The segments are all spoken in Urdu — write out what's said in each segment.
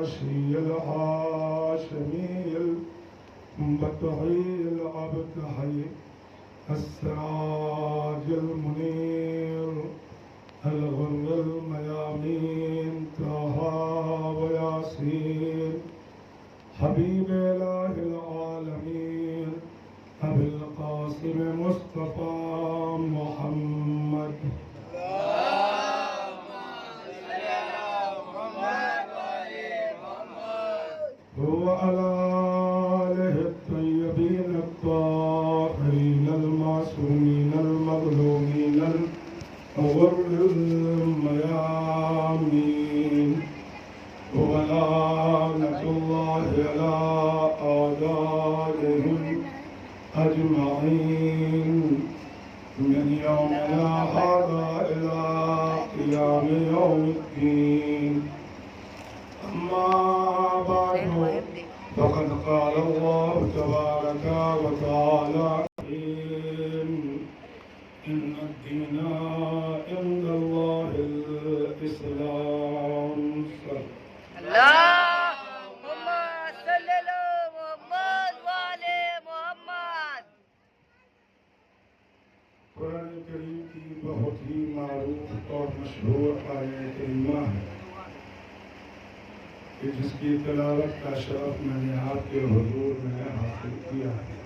القرشي الهاشمي البطحي الأبطحي السراج المنير الغر الميامين طه وياسين حبيب إله العالمين أبي القاسم مصطفى محمد وعلى آله الطيبين الطاهرين المعصومين المظلومين الغر الميامين ولعنة الله على أعدائهم أجمعين من يومنا هذا إلى قيام يوم الدين. أما بعد فقد قال الله تبارك وتعالى إن الدين عند الله الإسلام. اللهم صل على محمد وعلى محمد. قرآن کریم کی بہت ہی معروف اور مشہور آیت کریمہ ہے کہ جس کی تلاوت کا شرف میں نے آپ کے حضور میں حاصل کیا ہے.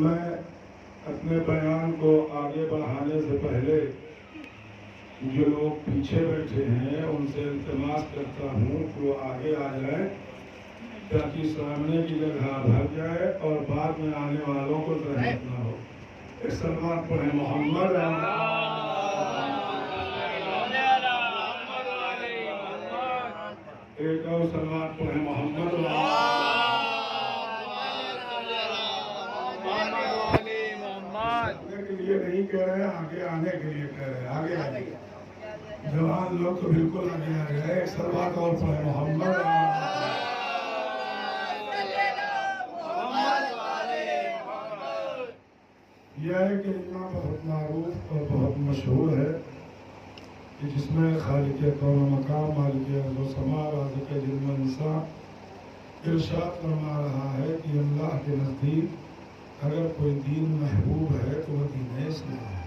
میں اپنے بیان کو آگے بڑھانے سے پہلے جو لوگ پیچھے بیٹھے ہیں ان سے التماس کرتا ہوں کہ وہ آگے آ جائیں تاکہ سامنے کی جگہ بھر جائے اور بعد میں آنے والوں کو زحمت نہ ہو. ایک سلوات پڑھیں محمد. ایک اور سلوات پڑھیں محمد. کے لیے نہیں کہہ رہے ہیں, آگے آنے کے لیے کہہ رہے ہیں. آگے آگے جوان لوگ تو بالکل آگے آ گئے. ایک سلوات اور پڑھیں محمد. یہ کلمہ بہت معروف اور بہت مشہور ہے کہ جس میں خالق کون و مقام مالک ارض و سما رازق جن و انسان ارشاد فرما رہا ہے کہ اللہ کے نزدیک اگر کوئی دین محبوب ہے تو وہ دین اسلام ہے.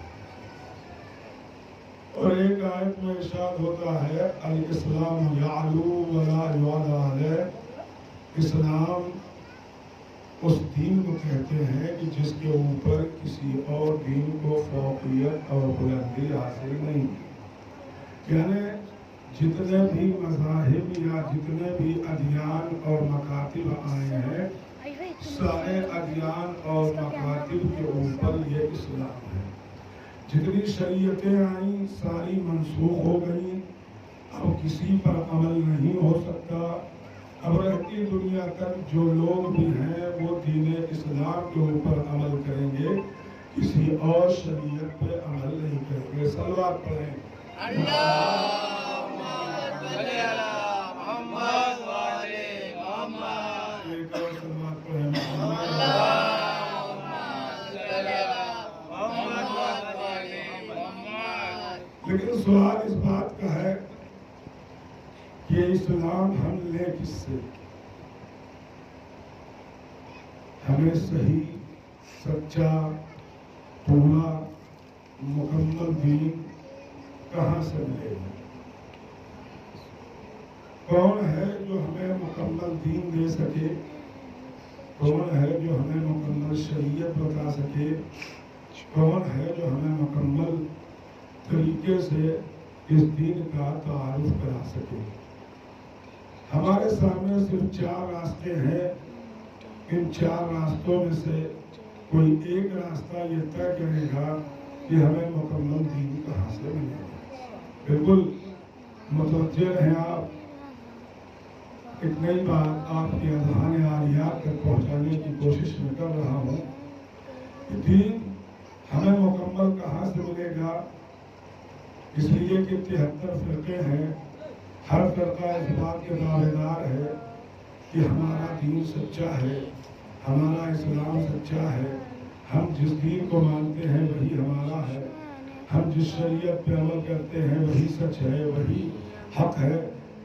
اور ایک آیت میں ارشاد ہوتا ہے الاسلام یعلو ولا یعلی علیہ. اسلام اس دین کو کہتے ہیں کہ جس کے اوپر کسی اور دین کو فوقیت اور بلندی حاصل نہیں. یعنی جتنے بھی مذاہب یا جتنے بھی ادیان اور مکاتب آئے ہیں سارے ادیان اور مکاتب کے اوپر یہ اسلام ہے. جتنی شریعتیں آئیں ساری منسوخ ہو گئیں. اب کسی پر عمل نہیں ہو سکتا. اب رہتی دنیا تک جو لوگ بھی ہیں وہ دین اسلام کے اوپر عمل کریں گے, کسی اور شریعت پہ عمل نہیں کریں گے. صلوات پڑھیں. اللهم صل على محمد وعلى محمد. ایک اور صلوات پڑھیں محمد. اللهم صل على محمد وعلى محمد. لیکن سوال اس بات کا ہے کہ اسلام ہم لیں کس سے؟ ہمیں صحیح سچا پورا مکمل دین کہاں سے ملے گا؟ کون ہے جو ہمیں مکمل دین دے سکے؟ کون ہے جو ہمیں مکمل شریعت بتا سکے؟ کون ہے جو ہمیں مکمل طریقے سے اس دین کا تعارف کرا سکے؟ ہمارے سامنے صرف 4 راستے ہیں. ان 4 راستوں میں سے کوئی ایک راستہ یہ طے کرے گا کہ ہمیں مکمل دین کہاں سے ملے گا. بالکل متوجہ رہیں آپ. ایک نئی بات آپ کی اذہان عالیات تک پہنچانے کی کوشش میں کر رہا ہوں کہ دین ہمیں مکمل کہاں سے ملے گا. اس لیے کہ 73 فرقے ہیں. ہر فرقہ اس بات کے دعویدار ہے کہ ہمارا دین سچا ہے, ہمارا اسلام سچا ہے, ہم جس دین کو مانتے ہیں وہی ہمارا ہے, ہم جس شریعت پہ عمل کرتے ہیں وہی سچ ہے, وہی حق ہے.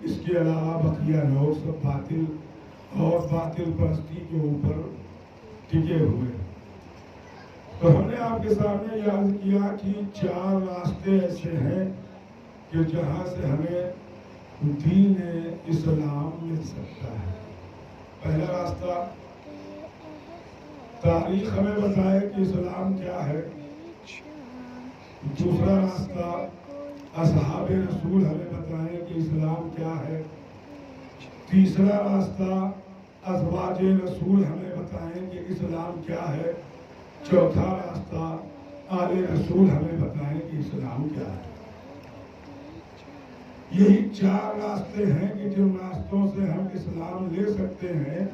اس کے علاوہ بقیہ لوگ سب باطل اور باطل پرستی کے اوپر ٹکے ہوئے۔ تو ہم نے آپ کے سامنے یاد کیا کہ 4 راستے ایسے ہیں کہ جہاں سے ہمیں دین اسلام مل سکتا ہے۔ پہلا راستہ، تاریخ ہمیں بتائے کہ اسلام کیا ہے۔ دوسرا راستہ، اصحاب رسول ہمیں بتائیں کہ اسلام کیا ہے۔ تیسرا راستہ، ازواج رسول ہمیں بتائیں کہ اسلام کیا ہے۔ چوتھا راستہ، آل رسول ہمیں بتائیں کہ اسلام کیا ہے۔ یہی 4 راستے ہیں کہ جن راستوں سے ہم اسلام لے سکتے ہیں۔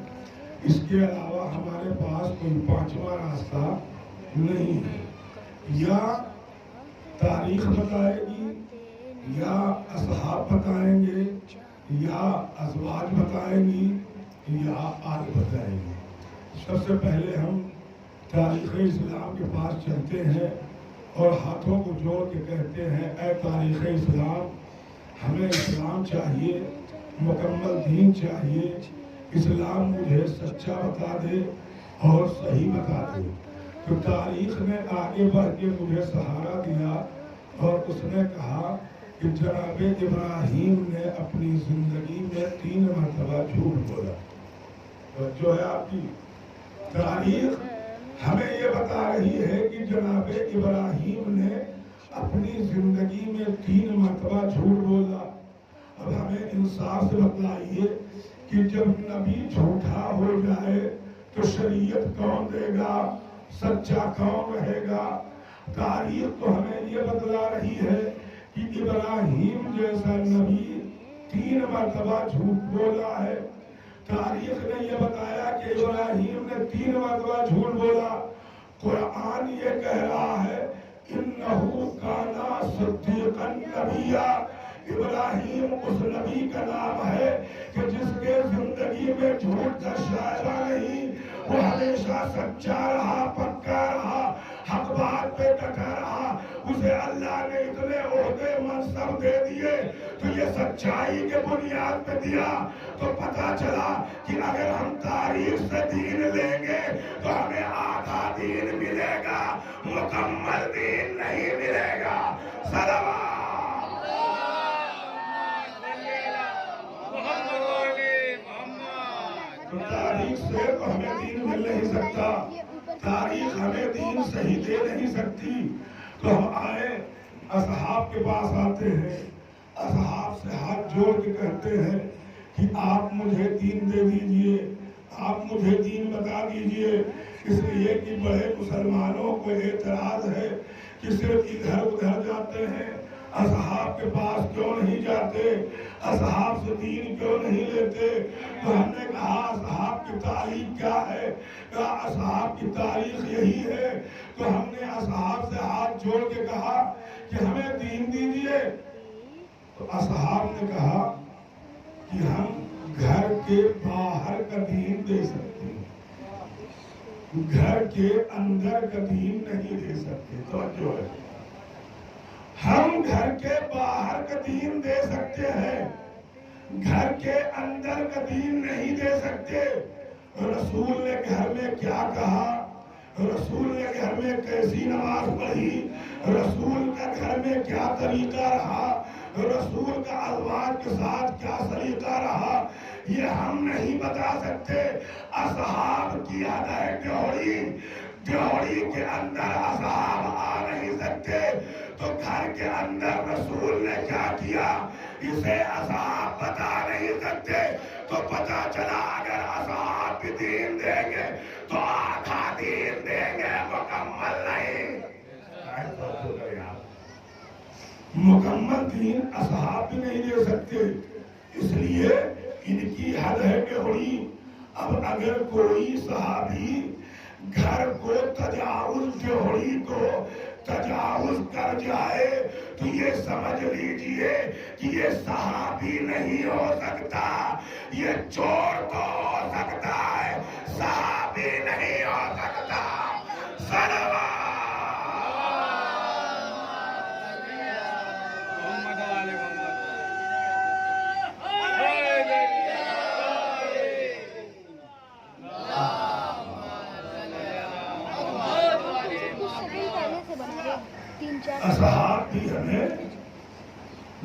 اس کے علاوہ ہمارے پاس کوئی 5واں راستہ نہیں ہے۔ یا تاریخ بتائے گی، یا اصحاب بتائیں گے، یا ازواج بتائیں گی، یا آل بتائیں گی۔ سب سے پہلے ہم تاریخ اسلام کے پاس چلتے ہیں اور ہاتھوں کو جوڑ کے کہتے ہیں، اے تاریخ اسلام، ہمیں اسلام چاہیے، مکمل دین چاہیے۔ اسلام مجھے سچا بتا دے اور صحیح بتا دے۔ تو تاریخ نے آگے بڑھ کے مجھے سہارا دیا اور اس نے کہا کہ جناب ابراہیم نے اپنی زندگی میں 3 مرتبہ جھوٹ بولا۔ جو ہے آپ کی تاریخ ہمیں یہ بتا رہی ہے کہ جناب ابراہیم نے اپنی زندگی میں 3 مرتبہ جھوٹ بولا۔ اب ہمیں انصاف سے بتلائیے کہ جب نبی جھوٹا ہو جائے تو شریعت کون دے گا، سچا کون رہے گا؟ تاریخ تو ہمیں یہ بتلا رہی ہے کہ ابراہیم جیسا نبی 3 مرتبہ جھوٹ بولا ہے۔ تاریخ نے یہ بتایا کہ ابراہیم نے 3 مرتبہ جھوٹ بولا۔ قرآن یہ کہہ رہا ہے انہو کانا صدیقا نبیا۔ ابراہیم اس نبی کا نام ہے کہ جس کے زندگی میں جھوٹ کا شائبہ نہیں، وہ ہمیشہ سچا رہا، پکا رہا، حق بات پہ ڈٹا رہا۔ اسے اللہ نے اتنے عہدے منصب دے دیے تو یہ سچائی کے بنیاد پہ دیا۔ تو پتا چلا کہ اگر ہم تاریخ سے دین لیں گے تو ہمیں آدھا دین ملے گا، مکمل دین نہیں ملے گا۔ صلوات تاریخ سے تو ہمیں دین مل نہیں سکتا، تاریخ ہمیں دین صحیح دے نہیں سکتی۔ تو ہم آئے اصحاب کے پاس آتے ہیں، اصحاب سے ہاتھ جوڑ کے کہتے ہیں کہ آپ مجھے دین دے دیجئے، آپ مجھے دین بتا دیجئے۔ اس لیے کہ بڑے مسلمانوں کو اعتراض ہے کہ صرف ادھر ادھر جاتے ہیں، اصحاب کے پاس کیوں نہیں جاتے، اصحاب سے دین کیوں نہیں لیتے؟ تو ہم نے کہا اصحاب کی تاریخ کیا ہے؟ کہا اصحاب کی تاریخ یہی ہے۔ تو ہم نے اصحاب سے ہاتھ جوڑ کے کہا کہ ہمیں دین دیجئے۔ تو اصحاب نے کہا کہ ہم گھر کے باہر کا دین دے سکتے ہیں، گھر کے اندر کا دین نہیں دے سکتے۔ توجہ ہے، ہم گھر کے باہر کا دین دے سکتے ہیں، گھر کے اندر کا دین نہیں دے سکتے۔ رسول نے گھر میں کیا کہا، رسول نے گھر میں کیسی نماز پڑھی، رسول کا گھر میں کیا طریقہ رہا، رسول کا ازواج کے ساتھ کیا سلیقہ رہا، یہ ہم نہیں بتا سکتے۔ اصحاب کی حد ہے ڈیوڑی، ڈیوڑی کے اندر اصحاب آ نہیں سکتے۔ تو گھر کے اندر رسول نے کیا کیا اسے اصحاب بتا نہیں سکتے۔ تو پتا چلا اگر اصحاب بھی دین دیں گے تو آدھا دین دیں گے، مکمل نہیں۔ مکمل دین اصحاب بھی نہیں دے سکتے، اس لیے ان کی حد ہے ڈیوڑی۔ اب اگر کوئی صحابی گھر کو تجاوز، ڈیوڑی کو تجاوز کر جائے تو یہ سمجھ لیجئے کہ یہ صحابی نہیں ہو سکتا، یہ چور تو ہو سکتا ہے، صحابی نہیں ہو سکتا۔ صلوات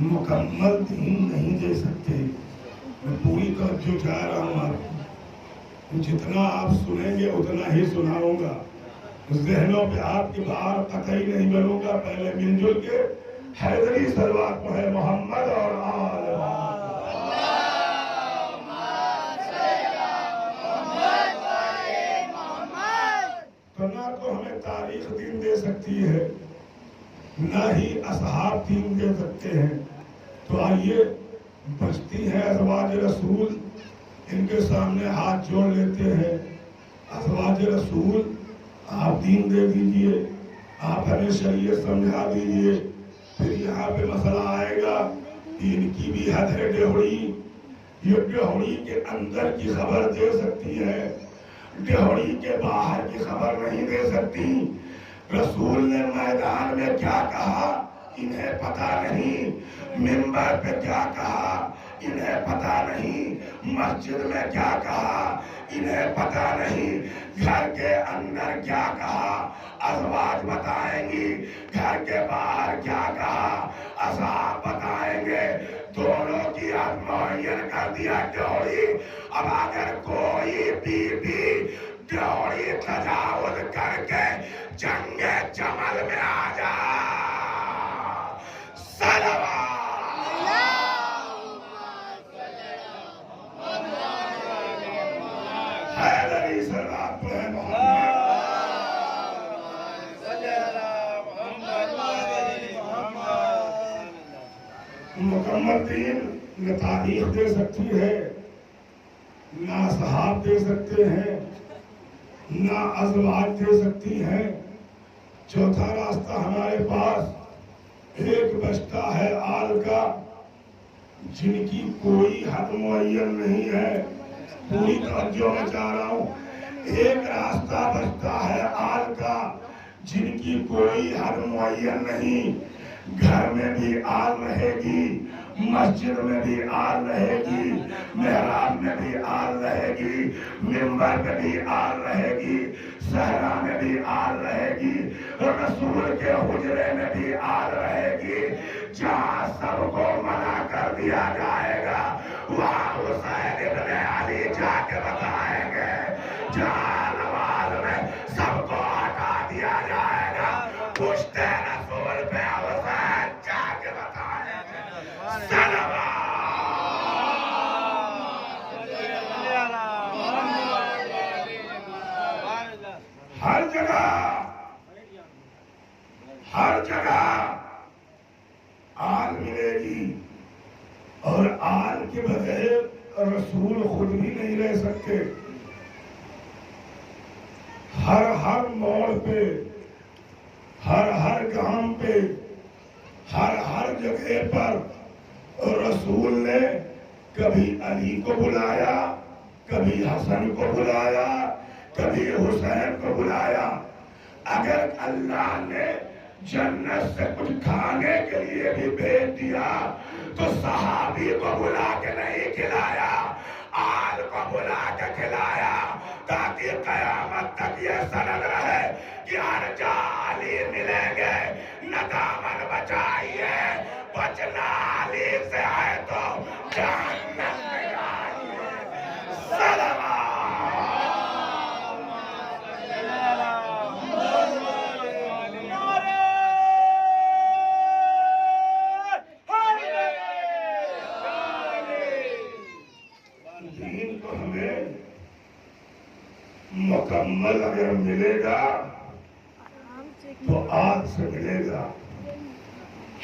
مکمل دین نہیں دے سکتے. میں پوری توجہ چاہ رہا ہوں آپ کو. جتنا آپ سنیں گے اتنا ہی سناؤں گا. ذہنوں پہ آپ کی بار قطعی نہیں بنوں گا. پہلے مل جل کے حیدری صلوات پڑھے محمد اور آل تو نہ تو ہمیں تاریخ دین دے سکتی ہے نہ ہی اصحاب دین دے سکتے ہیں. تو آئیے بچتی ہے ازواج رسول, ان کے سامنے ہاتھ جوڑ لیتے ہیں. ازواج رسول آپ دین دے دیجئے, آپ ہمیں شریعت سمجھا دیجئے. پھر یہاں پہ مسئلہ آئے گا ان کی بھی حد ہے ڈہوڑی. یہ ڈہوڑی کے اندر کی خبر دے سکتی ہے, ڈہوڑی کے باہر کی خبر نہیں دے سکتی. رسول نے میدان میں کیا کہا انہیں پتا نہیں, منبر پہ کیا کہا انہیں پتا نہیں, مسجد میں کیا کہا انہیں پتا نہیں, گھر کے اندر کیا کہا ازواج بتائیں گی, گھر کے باہر کیا کہا اصحاب بتائیں گے. دونوں کی حد معین کر دیا ڈوری. اب اگر کوئی بی ڈوری تجاوز کر کے جنگ جمل میں آ جا, حیدری صلوات پڑھے محمد. مکمل دین نہ تاریخ دے سکتی ہے, نہ صحاب دے سکتے ہیں, نہ ازواج دے سکتی ہیں. چوتھا راستہ ہمارے پاس ایک بچتا ہے آل کا, جن کی کوئی حد معین نہیں ہے. پوری توجہ میں چاہ رہا ہوں. ایک راستہ بچتا ہے آل کا جن کی کوئی حد معین نہیں. گھر میں بھی آل رہے گی, مسجد میں بھی آل رہے گی, محراب میں بھی آل رہے گی, منبر میں بھی آل رہے گی, صحرا میں بھی آل رہے گی, رسول کے حجرے میں بھی آل رہے گی. جہاں سب کو منع کر دیا جائے گا وہاں حسین ابن علی جا کے بتائیں گے. جہاں نماز میں سب کو ہٹا دیا جائے گا پشتے رسول پہ حسین جا کے بتائیں گے. ہر جگہ آل ملے گی, اور آل کے بغیر رسول خود بھی نہیں رہ سکتے. ہر موڑ پہ, ہر گام پہ, ہر جگہ پر رسول نے کبھی علی کو بلایا, کبھی حسن کو بلایا, کبھی حسین کو بلایا. اگر اللہ نے جنت سے کچھ کھانے کے لیے بھی بھیج دیا تو صحابی کو بلا کے نہیں کھلایا, آل کو بلا کے کھلایا, تاکہ قیامت تک یہ سند رہے کہ ہر جا علی ملیں گے. ندامت بچائیے, بچنا علی سے ہے تو جہنم میں جائیے. سلام. دین تو ہمیں مکمل اگر ملے گا تو آج سے ملے گا.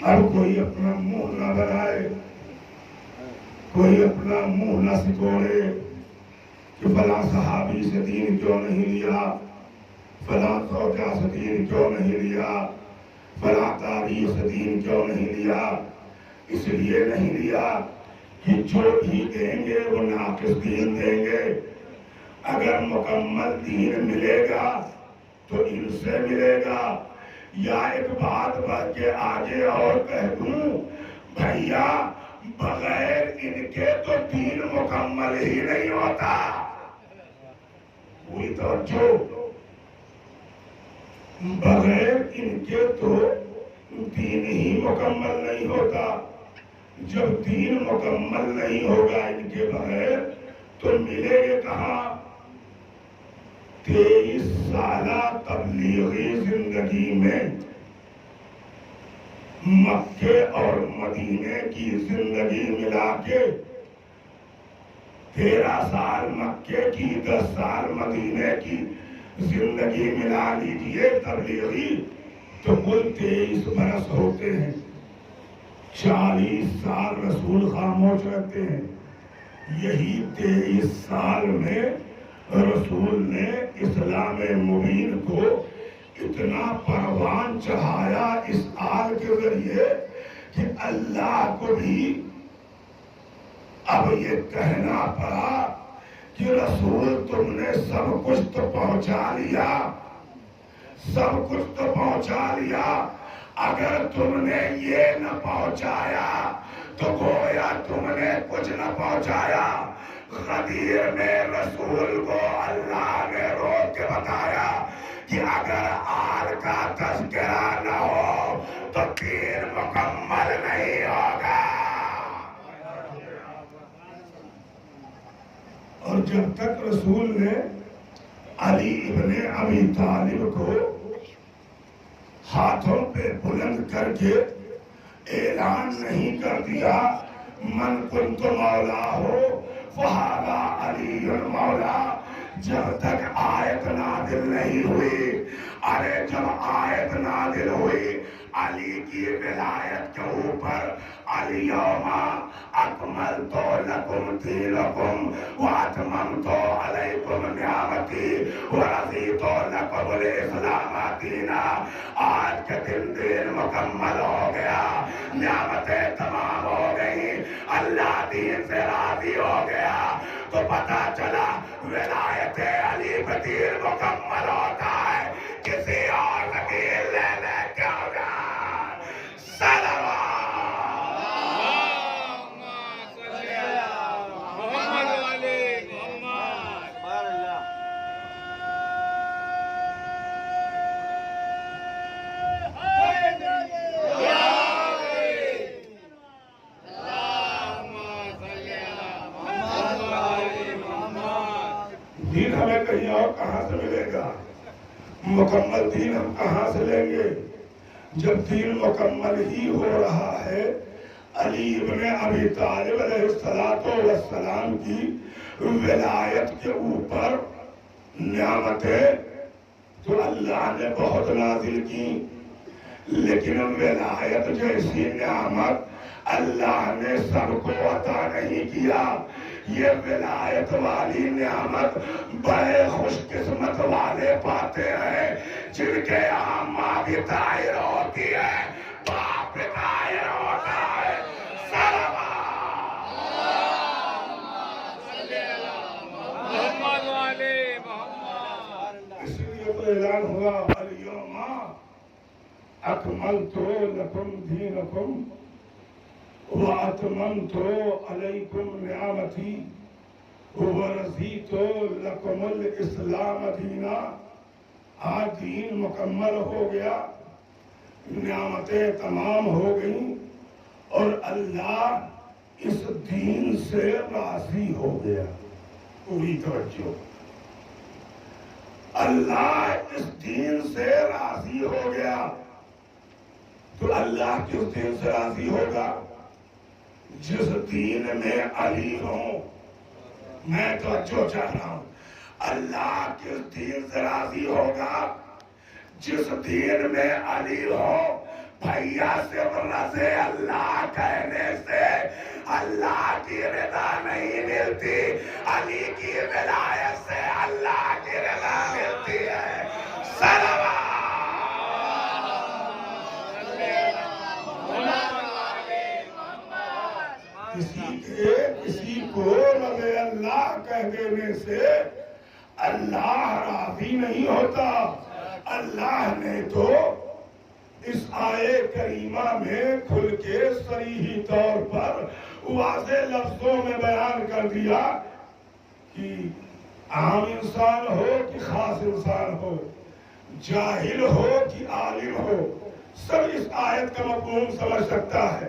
اب کوئی اپنا منہ نہ بنائے, کوئی اپنا منہ نہ سکوڑے کہ فلاں صحابی سے دین کیوں نہیں لیا, فلاں زوجہ سے دین کیوں نہیں لیا, فلاں تاریخ سے دین کیوں نہیں لیا. اس لیے نہیں لیا کہ جو بھی دیں گے وہ ناقص دین دیں گے. اگر مکمل دین ملے گا تو ان سے ملے گا. یا ایک بات بڑھ کے آگے اور کہہ دوں, بھیا بغیر ان کے تو دین مکمل ہی نہیں ہوتا. کوئی توجہ, بغیر ان کے تو دین ہی مکمل نہیں ہوتا. جب دین مکمل نہیں ہوگا ان کے بغیر تو ملے گے کہاں؟ 23 سالہ تبلیغی زندگی میں مکے اور مدینے کی زندگی ملا کے 13 سال مکے کی 10 سال مدینے کی زندگی ملا لیجئے تبلیغی تو کل 23 برس ہوتے ہیں۔ 40 سال رسول خاموش رہتے ہیں۔ یہی 23 سال میں رسول نے اسلام مبین کو اتنا پروان چڑھایا اس آل کے ذریعے کہ اللہ کو بھی اب یہ کہنا پڑا کہ رسول تم نے سب کچھ تو پہنچا لیا، سب کچھ تو پہنچا لیا، اگر تم نے یہ نہ پہنچایا تو گویا تم نے کچھ نہ پہنچایا۔ غدیر میں رسول کو اللہ نے روک کے بتایا کہ اگر آل کا تذکرہ نہ ہو تو دین مکمل نہیں ہوگا۔ اور جب تک رسول نے علی ابن ابی طالب کو ہاتھوں پہ بلند کر کے اعلان نہیں کر دیا من کنت مولا ہو فہذا علی المولا، جب تک آیت نازل نہیں ہوئی، ارے جب آیت نازل ہوئی علی کی ولایت کے اوپر، الیوم اکملت لکم دینکم واتممت علیکم نعمتی ورضیت لکم الاسلام دینا، آج کے دن دین مکمل ہو گیا، نعمتیں تمام ہو گئی، اللہ دین سے راضی ہو گیا۔ تو پتہ چلا ولایت علی پہ دین مکمل ہوتا ہے، کسی اور وکیل لینے کیا ہوگا؟ دین ہمیں کہیں اور کہاں سے ملے گا؟ مکمل دین ہم کہاں سے لیں گے جب دین مکمل ہی ہو رہا ہے؟ علی ابن ابی طالب علیہ السلام کی ولایت کے اوپر نعمتیں تو اللہ نے بہت نازل کی، لیکن ولایت جیسی نعمت اللہ نے سب کو عطا نہیں کیا۔ یہ ولایت والی نعمت بڑے خوش قسمت والے پاتے ہیں جن کے یہاں ماں بھی طاہر ہوتی ہے، باپ بھی طاہر ہوتا ہے۔ اس لیے تو اعلان ہوا الیوم اکملت لکم دینکم واتممت علیکم نعمتی ورضیت لکم الاسلام دینا، آج دین مکمل ہو گیا، نعمتیں تمام ہو گئیں اور اللہ اس دین سے راضی ہو گیا۔ پوری توجہ، اللہ اس دین سے راضی ہو گیا۔ تو اللہ کس دین سے راضی ہوگا؟ جس دین میں علی ہوں۔ میں توجہ چاہ رہا ہوں، اللہ کس دین سے راضی ہوگا؟ جس دین میں علی ہو۔ بھیا صرف رضے اللہ کہنے سے اللہ کی رضا نہیں ملتی، علی کی ولایت سے اللہ کی رضا ملتی ہے۔ کسی کو رضے اللہ کہہ دینے سے اللہ راضی نہیں ہوتا۔ اللہ نے تو اس آیے کریمہ میں کھل کے صریحی طور پر واضح لفظوں میں بیان کر دیا کہ عام انسان ہو کہ خاص انسان ہو، جاہل ہو کہ عالم ہو، سب اس آیت کا مفہوم سمجھ سکتا ہے۔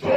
2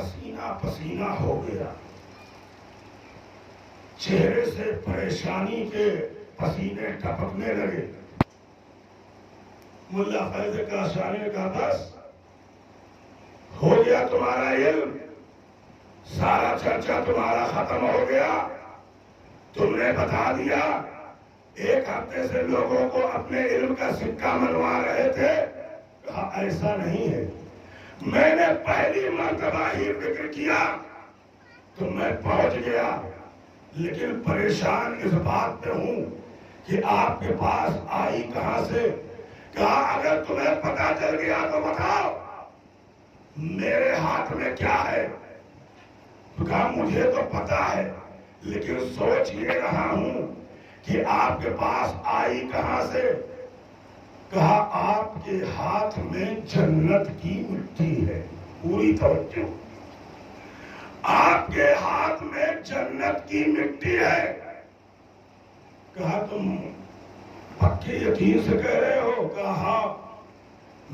پسینہ پسینہ ہو گیا، چہرے سے پریشانی کے پسینے ٹپکنے لگے۔ ملا فیض کاشانی نے کہا بس ہو گیا تمہارا علم، سارا چرچا تمہارا ختم ہو گیا، تم نے بتا دیا۔ ایک ہفتے سے لوگوں کو اپنے علم کا سکہ منوا رہے تھے، کہا ایسا نہیں ہے، میں نے پہلی مرتبہ ہی ذکر کیا تو میں پہنچ گیا، لیکن پریشان اس بات پہ ہوں کہ آپ کے پاس آئی کہاں سے؟ کہا اگر تمہیں پتا چل گیا تو بتاؤ میرے ہاتھ میں کیا ہے؟ تو کہا مجھے تو پتا ہے لیکن سوچ یہ رہا ہوں کہ آپ کے پاس آئی کہاں سے؟ کہا آپ کے ہاتھ میں جنت کی مٹی ہے، پوری توجہ، آپ کے ہاتھ میں جنت کی مٹی ہے۔ کہا تم پکے یقین سے کہہ رہے ہو؟ کہا ہاں،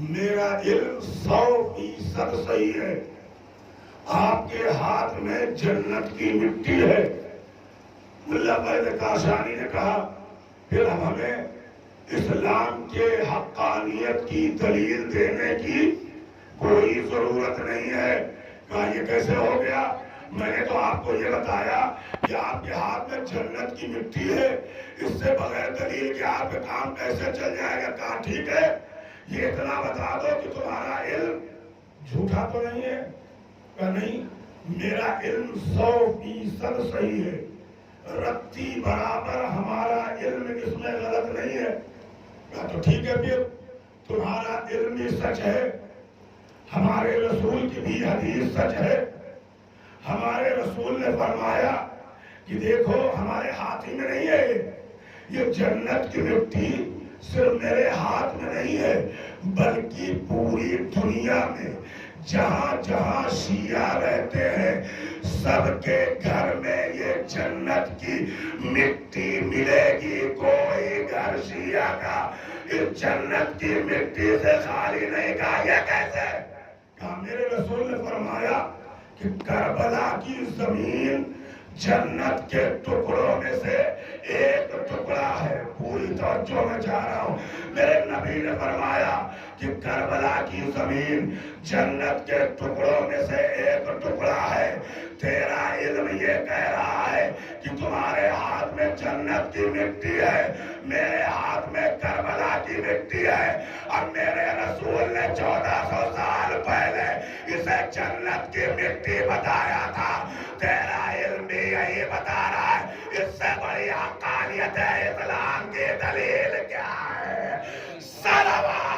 میرا علم 100% صحیح ہے، آپ کے ہاتھ میں جنت کی مٹی ہے۔ ملا فیض کاشانی نے کہا پھر اب ہمیں اسلام کے حقانیت کی دلیل دینے کی کوئی ضرورت نہیں ہے۔ کہا یہ کیسے ہو گیا؟ میں نے تو آپ کو یہ بتایا کہ آپ کے ہاتھ میں جنت کی مٹی ہے، اس سے بغیر دلیل کے آپ کا کام کیسے چل جائے گا؟ کہا ٹھیک ہے، یہ اتنا بتا دو کہ تمہارا علم جھوٹا تو نہیں ہے؟ کہا نہیں، میرا علم 100% صحیح ہے، رتی برابر ہمارا علم اس میں غلط نہیں ہے۔ کہا تو ٹھیک ہے، پھر تمہارا علم بھی سچ ہے، ہمارے رسول کی بھی حدیث سچ ہے۔ ہمارے رسول نے فرمایا کہ دیکھو ہمارے ہاتھ ہی میں نہیں ہے، یہ جنت کی مٹی صرف میرے ہاتھ میں نہیں ہے بلکہ پوری دنیا میں جہاں جہاں شیعہ رہتے ہیں سب کے گھر میں یہ جنت کی مٹی ملے گی، کوئی گھر شیعہ کا اس جنت کی مٹی سے خالی نہیں۔ کہا یہ کیسے؟ کہا میرے رسول نے فرمایا کہ کربلا کی زمین جنت کے ٹکڑوں میں سے ایک ٹکڑا ہے، پوری توجہ میں چاہ رہا ہوں، میرے نبی نے فرمایا کہ کربلا کی زمین جنت کے ٹکڑوں میں سے ایک ٹکڑا ہے۔ تیرا علم یہ کہہ رہا ہے کہ تمہارے ہاتھ میں جنت کی مٹی ہے، میرے ہاتھ میں کربلا کی مٹی ہے، اور میرے رسول نے 1400 سال پہلے اسے جنت کی مٹی بتایا تھا، تیرا علم بھی یہی بتا رہا ہے۔ اس سے بڑی حقانیت ہے اسلام کی دلیل کیا ہے؟ صلوات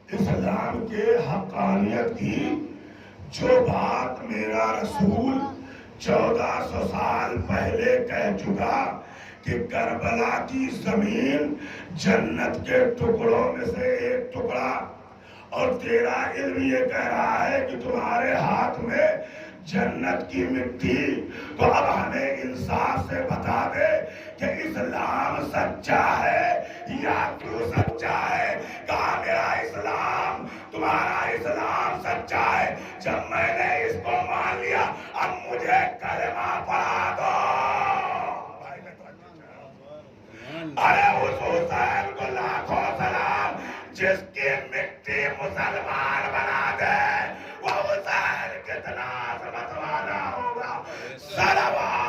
اسلام کے حقانیت کی جو بات میرا رسول 1400 سال پہلے کہہ چکا کہ کربلا کی زمین جنت کے ٹکڑوں میں سے ایک ٹکڑا، اور تیرا علم یہ کہہ رہا ہے کہ تمہارے ہاتھ میں جنت کی مٹی، تو اب ہمیں انصاف سے بتا دے کہ اسلام سچا ہے یا کیوں سچا ہے؟ کہا میرا اسلام، تمہارا اسلام سچا ہے، جب میں نے اس کو مان لیا اب مجھے کلمہ پڑھا دو۔ ارے اس حسین کو لاکھوں سلام جس کی مٹی مسلمان بنا دے، وہ حسین کتنا عظمت والا ہوگا۔ صلوات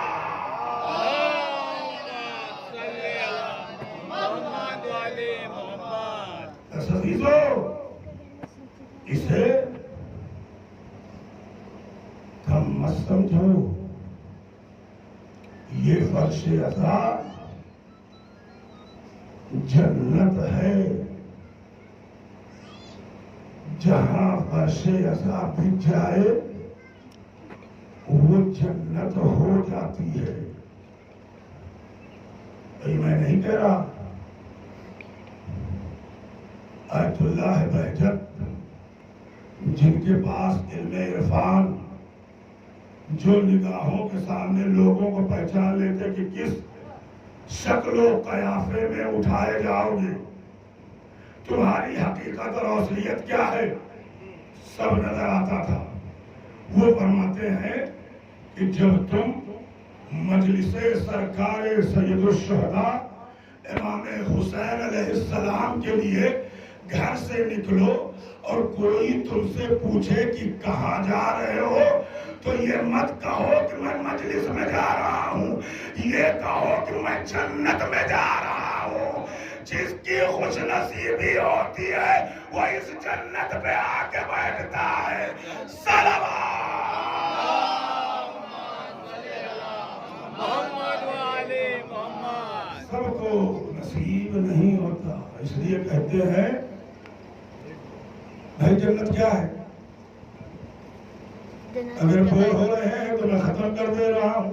اسے کم مت سمجھو، یہ فرش عطا جنت ہے، جہاں فرش عطا بچ جائے وہ جنت ہو جاتی ہے۔ میں نہیں کہہ رہا، آیت اللہ بہجت، جن کے پاس علم عرفان، جو نگاہوں کے سامنے لوگوں کو پہچان لیتے کہ کس شکل و قیافے میں اٹھائے جاؤ گے، تمہاری حقیقت اور اصلیت کیا ہے، سب نظر آتا تھا۔ وہ فرماتے ہیں کہ جب تم مجلس سرکار سید الشہداء امام حسین علیہ السلام کے لیے گھر سے نکلو اور کوئی تم سے پوچھے کہ کہاں جا رہے ہو، تو یہ مت کہو کہ میں مجلس میں جا رہا ہوں، یہ کہو کہ میں جنت میں جا رہا ہوں۔ جس کی خوش نصیبی ہوتی ہے وہ اس جنت پہ آ کے بیٹھتا ہے۔ سب کو نصیب نہیں ہوتا، اس لیے کہتے ہیں بھائی جنت کیا ہے؟ اگر بور ہو رہے ہیں تو میں ختم کر دے رہا ہوں،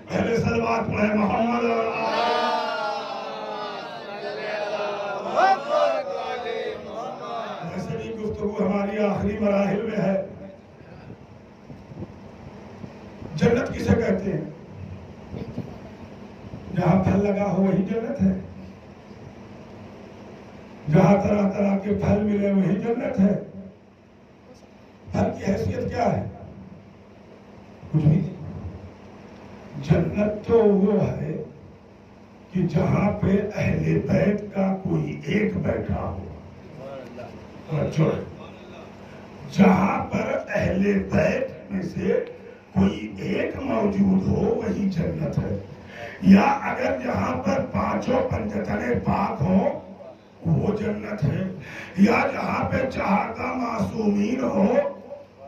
پہلے صلوات پڑھیں محمد۔ ویسے بھی گفتگو ہماری آخری مراحل میں ہے۔ جنت کسے کہتے ہیں؟ جہاں پھل لگا ہو وہی جنت ہے، جہاں طرح طرح کے پھل ملے وہی جنت ہے۔ پھل کی حیثیت کیا ہے؟ کچھ بھی نہیں۔ جنت تو وہ ہے کہ جہاں پہ اہل بیت کا کوئی ایک بیٹھا ہو، جہاں پر اہل بیت میں سے کوئی ایک موجود ہو وہی جنت ہے۔ یا اگر جہاں پر پانچوں پنجتنے پاک ہوں وہ جنت ہے، یا جہاں پہ چہارتا معصومین ہو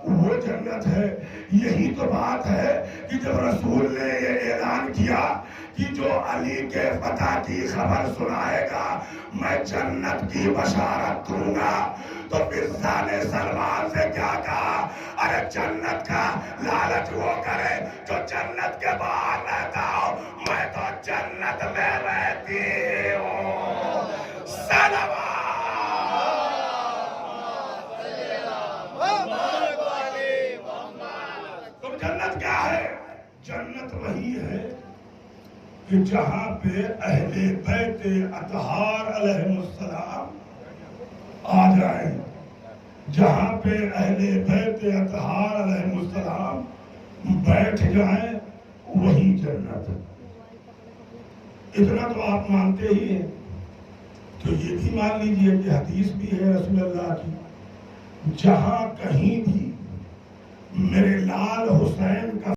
وہ جنت ہے۔ یہی تو بات ہے کہ جب رسول نے یہ اعلان کیا کہ جو علی کے فتح کی خبر سنائے گا میں جنت کی بشارت دوں گا، تو فضہ نے سلمان سے کیا کہا؟ ارے جنت کا لالچ وہ کرے جو جنت کے باہر رہتا ہو، میں تو جنت میں رہتی ہوں۔ تو جنت کیا ہے؟ جنت وہی ہے کہ جہاں پہ اہل بیت اطہار علیہ السلام آ جائیں، جہاں پہ اہل بیت اطہار علیہ السلام بیٹھ جائیں وہی جنت ہے۔ اتنا تو آپ مانتے ہی ہیں، تو یہ بھی مان لیجئے کہ حدیث بھی ہے رسول اللہ کی، جہاں کہیں بھی میرے لال حسین کا